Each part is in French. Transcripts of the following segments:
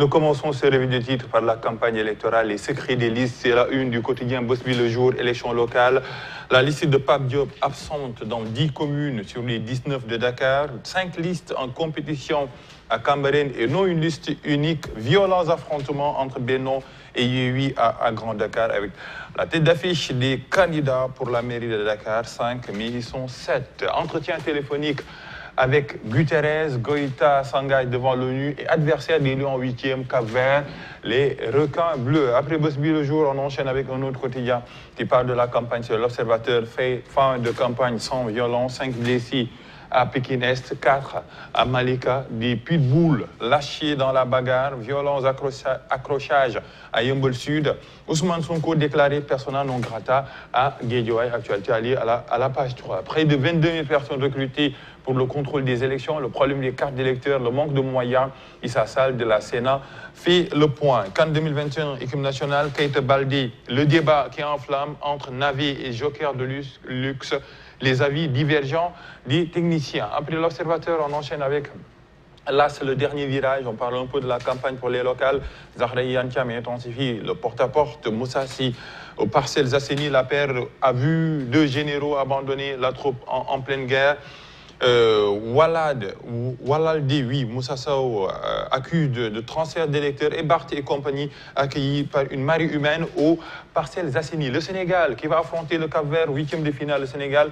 Nous commençons ce revue de titre par la campagne électorale. Les secrets des listes, c'est la une du quotidien Bosby le jour, élection locale. La liste de Pape Diop absente dans 10 communes sur les 19 de Dakar. 5 listes en compétition à Cambérène et non une liste unique. Violents affrontements entre Benno et Yewwi à Grand Dakar avec la tête d'affiche des candidats pour la mairie de Dakar, 5, mais ils sont 7. Entretien téléphonique avec Guterres, Goïta s'engage devant l'ONU et adversaire des Lions 8e, Cap-Vert, les requins bleus. Après Bosby le jour, on enchaîne avec un autre quotidien qui parle de la campagne sur l'Observateur. Fin de campagne sans violence, 5 blessés à Pékin-Est, 4 à Malika, des pitbulls lâchés dans la bagarre, violents accrochages à Yeumbeul Sud. Ousmane Sonko déclaré persona non grata à Guédiawaye, actualité alliée à la page 3. Près de 22 000 personnes recrutées pour le contrôle des élections, le problème des cartes d'électeurs, le manque de moyens. Issa Sall de la Sénat fait le point. CAN 2021, équipe nationale, Keita Baldé, le débat qui enflamme entre Navi et Joker de luxe, les avis divergents des techniciens. Après l'Observateur, on enchaîne avec là, c'est le dernier virage. On parle un peu de la campagne pour les locales. Zahra Iyane intensifie le porte-à-porte. Moussa Sy, aux Parcelles Assainies, la paire a vu 2 généraux abandonner la troupe en pleine guerre. Walaldi, oui, Moussa Sow accuse de transfert d'électeurs et Barth et compagnie accueillis par une marée humaine aux Parcelles Assainies. Le Sénégal qui va affronter le Cap-Vert, 8e de finale, le Sénégal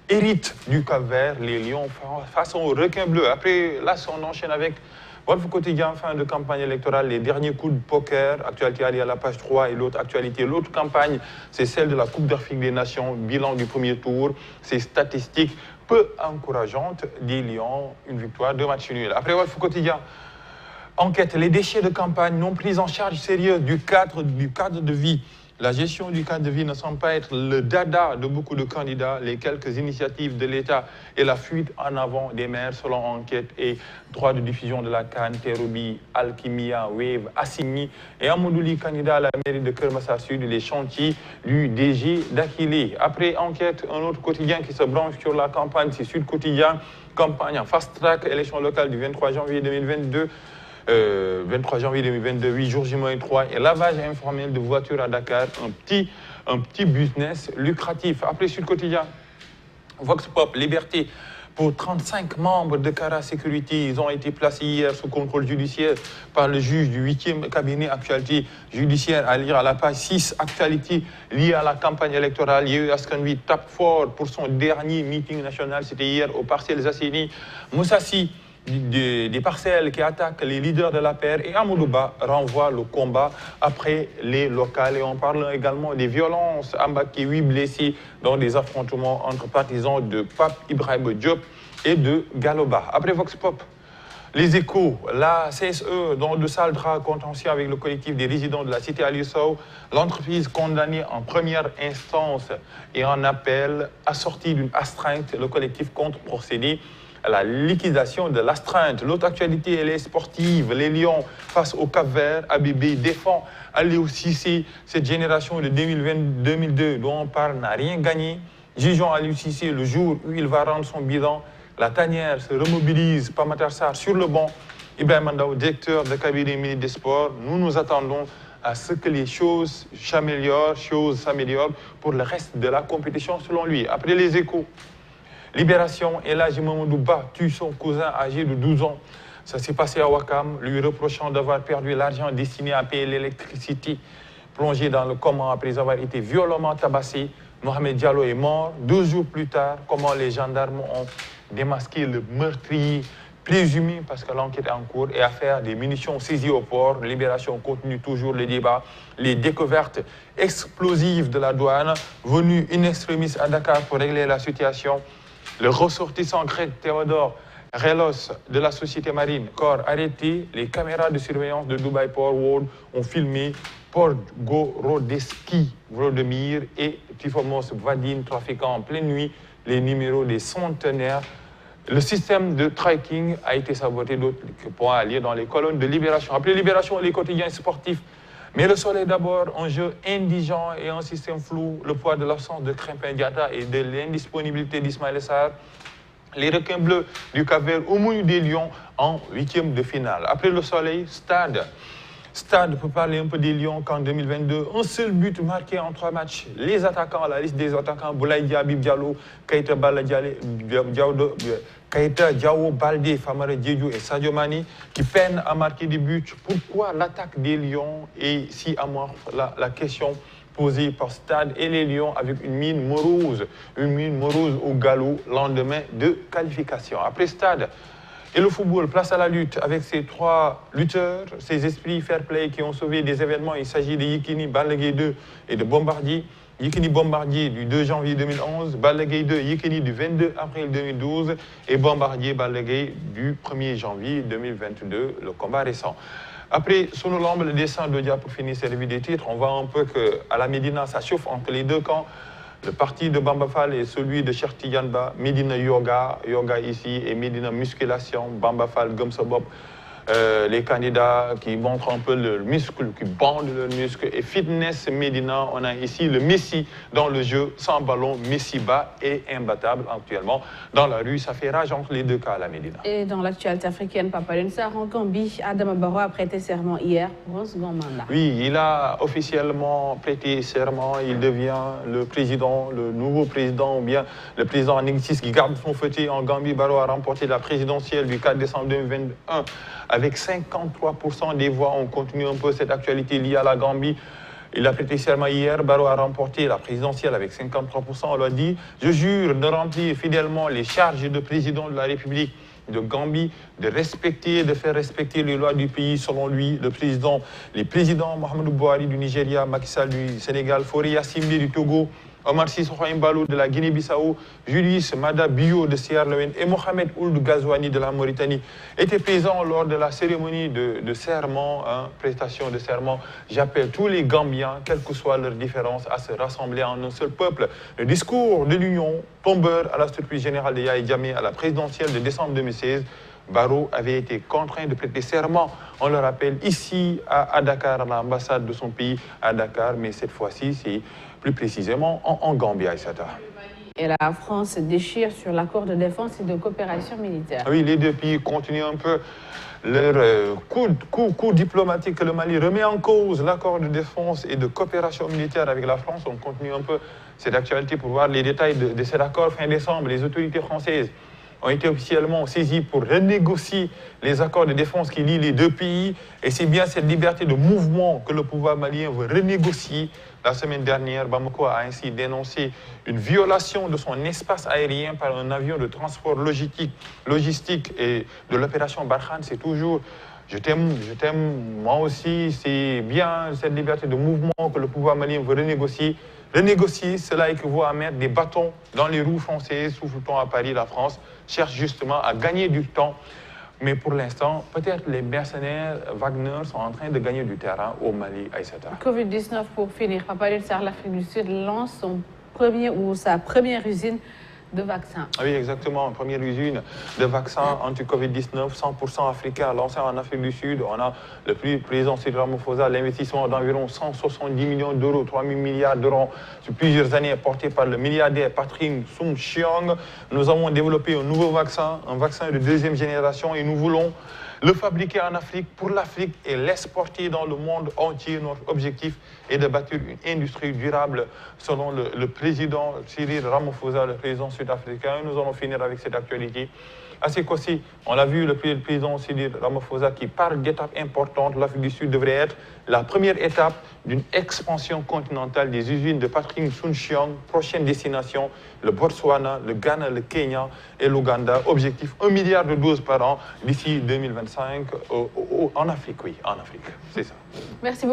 hérite du Cap-Vert, les Lions face aux requins bleus. Après, là, on enchaîne avec votre quotidien, fin de campagne électorale, les derniers coups de poker, actualité alliée à la page 3 et l'autre actualité. L'autre campagne, c'est celle de la Coupe d'Afrique des Nations, bilan du premier tour, ces statistiques peu encourageantes des Lions, une victoire, 2 matchs nuls. Après votre quotidien, enquête, les déchets de campagne non pris en charge sérieuse du cadre de vie. La gestion du cadre de vie ne semble pas être le dada de beaucoup de candidats. Les quelques initiatives de l'État et la fuite en avant des maires selon enquête et droit de diffusion de la CAN, Terubi, Alkimia, Wave, Assimi et Amadouli, candidat à la mairie de Kermassar Sud, les chantiers du DG d'Akili. Après enquête, un autre quotidien qui se branche sur la campagne, c'est Sud Quotidien, campagne en fast-track, élection locale du 23 janvier 2022. 23 janvier 2022, 8 jours J-3 et lavage informel de voitures à Dakar, un petit business lucratif. Après Sud Quotidien, Vox Pop, Liberté, pour 35 membres de Cara Security, ils ont été placés hier sous contrôle judiciaire par le juge du 8e cabinet actualité judiciaire à lire à la page 6, actualité liée à la campagne électorale. Yewwi Askan Wi tape fort pour son dernier meeting national, c'était hier aux Parcelles Assainies. Moussa Sy, des parcelles qui attaquent les leaders de la paire et Amadou Ba renvoie le combat après les locales. Et on parle également des violences à Mbacké, 8 blessés dans des affrontements entre partisans de Pape Ibrahima Diop et de Galoba. Après Vox Pop, les échos, la CSE dans de sales draps contentieux avec le collectif des résidents de la cité Aliou Sow, l'entreprise condamnée en première instance et en appel assortie d'une astreinte, le collectif compte procéder à la liquidation de l'astreinte. L'autre actualité, elle est sportive. Les Lions face au Cap-Vert. Abibé défend Aliou Cissé. Cette génération de 2022 dont on parle n'a rien gagné. Jugeons Aliou Cissé le jour où il va rendre son bilan. La tanière se remobilise. Pamatar Sarr sur le banc. Ibrahima Ndao, directeur de cabinet ministre des Sports. Nous nous attendons à ce que les choses s'améliorent pour le reste de la compétition selon lui. Après les échos, Libération, Elhadji Mamadou Ba tue son cousin âgé de 12 ans. Ça s'est passé à Ouakam, lui reprochant d'avoir perdu l'argent destiné à payer l'électricité. Plongé dans le coma après avoir été violemment tabassé, Mohamed Diallo est mort. 2 jours plus tard, comment les gendarmes ont démasqué le meurtrier présumé, parce que l'enquête est en cours, et affaire des munitions saisies au port. Libération continue toujours le débat. Les découvertes explosives de la douane, venues in extremis à Dakar pour régler la situation. Le ressortissant grec Théodore Relos de la société marine, corps arrêté. Les caméras de surveillance de Dubai Port World ont filmé Podgorodeski Vladimir et Tifomos Vadim trafiquant en pleine nuit les numéros des centenaires. Le système de tracking a été saboté, d'autres points à lire dans les colonnes de Libération. Après Libération, les quotidiens sportifs. Mais le soleil d'abord, un jeu indigent et un système flou, le poids de l'absence de Krépin Diatta et de l'indisponibilité d'Ismaïla Sarr. les requins bleus du Cap-Vert au menu des Lions en 8e de finale. Après le soleil, Stade. Stade, pour parler un peu des Lions, qu'en 2022, un seul but marqué en 3 matchs. Les attaquants, la liste des attaquants, Boulaye Diaby Diallo, Keita Diao Baldé, Famara Diédhiou et Sadio Mane, qui peinent à marquer des buts. Pourquoi l'attaque des Lions est si amorphe? La question posée par Stade et les Lions avec une mine morose au galop, lendemain de qualification. Après Stade, et le football, place à la lutte avec ces 3 lutteurs, ces esprits fair play qui ont sauvé des événements. Il s'agit de Yekini, Balla Gaye 2 et de Bombardier. Yekini Bombardier du 2 janvier 2011, Balla Gaye 2, Yekini du 22 avril 2012 et Bombardier Balla Gaye du 1er janvier 2022, le combat récent. Après, sur le lambe, le dessin de Dia pour finir cette revue des titres, on voit un peu qu'à la Médina, ça chauffe entre les deux camps. Le parti de Bamba Fall et celui de Cheikh Tidiane Ba, Médina Yoga ici et Médina Musculation, Bamba Fall, Gumsobop, les candidats qui montrent un peu le muscle, qui bandent le muscle. Et Fitness Médina, on a ici le Messi dans le jeu, sans ballon, Messi bas et imbattable actuellement. Dans la rue, ça fait rage entre les deux cas à la Médina. Et dans l'actualité africaine, Papa Sarr en Gambie, Adama Barrow a prêté serment hier pour un second mandat. Oui, il a officiellement prêté serment. Il devient le président, le nouveau président, ou bien le président en exercice qui garde son fauteuil en Gambie. Barrow a remporté la présidentielle du 4 décembre 2021 avec 53% des voix. On continue un peu cette actualité liée à la Gambie. Il a prêté serment hier. Barrow a remporté la présidentielle avec 53%. On l'a dit. Je jure de remplir fidèlement les charges de président de la République de Gambie, de faire respecter les lois du pays. Selon lui, les présidents Mohamed Bouhari du Nigeria, Macky Sall du Sénégal, Faure Gnassingbé du Togo, Omar Sissoko Embalo de la Guinée-Bissau, Julius Mada Bio de Sierra Leone et Mohamed Ould Ghazouani de la Mauritanie étaient présents lors de la cérémonie de serment, prestation de serment. J'appelle tous les Gambiens, quelles que soient leurs différences, à se rassembler en un seul peuple. Le discours de l'Union, tombeur à la surprise générale de Yahya Jammeh à la présidentielle de décembre 2016, Barrow avait été contraint de prêter serment, on le rappelle, ici à Dakar, à l'ambassade de son pays à Dakar, mais cette fois-ci, c'est plus précisément en Gambie, Aïssata. Et la France déchire sur l'accord de défense et de coopération militaire. Oui, les deux pays continuent un peu leur coup diplomatique. Le Mali remet en cause l'accord de défense et de coopération militaire avec la France. On continue un peu cette actualité pour voir les détails de cet accord fin décembre. Les autorités françaises ont été officiellement saisies pour renégocier les accords de défense qui lient les deux pays. Et c'est bien cette liberté de mouvement que le pouvoir malien veut renégocier. La semaine dernière, Bamako a ainsi dénoncé une violation de son espace aérien par un avion de transport logistique et de l'opération Barkhane. C'est toujours je t'aime, moi aussi. C'est bien cette liberté de mouvement que le pouvoir malien veut renégocier. Renégocier, cela équivaut à mettre des bâtons dans les roues françaises. Souffle-t-on à Paris, la France cherche justement à gagner du temps. Mais pour l'instant, peut-être les mercenaires Wagner sont en train de gagner du terrain au Mali, Aïssata. Covid-19 pour finir. Papa Sarr, l'Afrique du Sud lance sa première usine de vaccins. Oui, exactement. Première usine de vaccins anti-Covid-19, 100% africain, lancée en Afrique du Sud. On a le président Cyril Ramaphosa, l'investissement d'environ 170 millions d'euros, 3 000 milliards d'euros sur plusieurs années, porté par le milliardaire Patrick Soon-Shiong. Nous avons développé un nouveau vaccin, un vaccin de 2e génération, et nous voulons le fabriquer en Afrique, pour l'Afrique, et l'exporter dans le monde entier. Notre objectif est de bâtir une industrie durable, selon le président Cyril Ramaphosa, le président sud-africain. Nous allons finir avec cette actualité. À Sékossi, on l'a vu, le président Cyril Ramaphosa qui parle d'étapes importantes. L'Afrique du Sud devrait être la première étape d'une expansion continentale des usines de Patrick Soon-Shiong. Prochaine destination, le Botswana, le Ghana, le Kenya et l'Ouganda. Objectif 1 milliard de doses par an d'ici 2025 en Afrique, oui, en Afrique. C'est ça. Merci beaucoup.